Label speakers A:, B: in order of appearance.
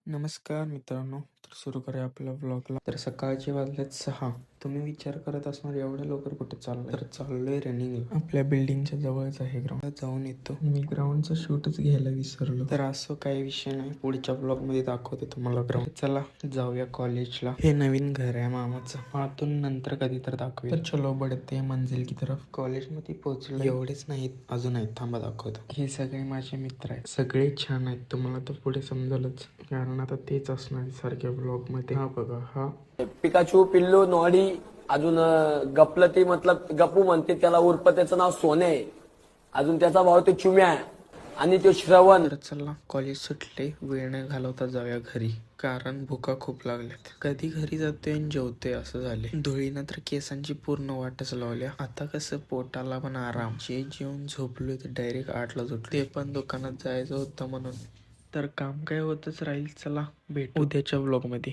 A: नमस्कार मित्रांनो, तर सुरू करूया आपल्या व्लॉगला. तर सकाळचे वाजलेत 6. तुम्ही विचार करत असणार एवढ्या लवकर कुठे चाललाय? तर चाललोय रनिंगला. आपल्या बिल्डिंगच्या जवळच आहे ग्राउंड, जाऊन येतो. मी ग्राउंडचा शूटच घ्यायला विसरलो. तर असं काही विषय नाही, पुढच्या ब्लॉग मध्ये दाखवते तुम्हाला ग्राउंड. चला जाऊया कॉलेजला. हे नवीन घर आहे मामाचं, आतून नंतर कधी तर दाखवेल. तर चलो बढते मंजिल की तरफ. कॉलेजमध्ये पोहोचलो. एवढेच नाहीत, अजून आहेत, थांबा दाखवतो. हे सगळे माझे मित्र आहेत, सगळे छान आहेत. तुम्हाला तर पुढे समजलंच, कारण आता तेच असणार सारख्या ब्लॉग मध्ये. हा बघा, हा
B: पिकाचू, पिल्लू, नोडी, अजून गपलती मतलब गप्पू म्हणते त्याला, उर्फ त्याचं नाव सोने आहे. अजून त्याचा भाऊ ते चिम्या आणि तो श्रवण.
A: तर चला, कॉलेज सुटले, वेळ नाही घालवता जाऊया घरी, कारण भुका खूप लागल्यात. कधी घरी जातोय आणि जेवतोय असं झाले. धुळीनं तर केसांची पूर्ण वाटच लावल्या. आता कसं पोटाला पण आराम. जे जेवून झोपलोय तर डायरेक्ट 8ला उठलो, ते पण दुकानात जायचं होतं म्हणून. तर काम काय होतच राहील. चला भेट उद्याच्या व्लॉग मध्ये.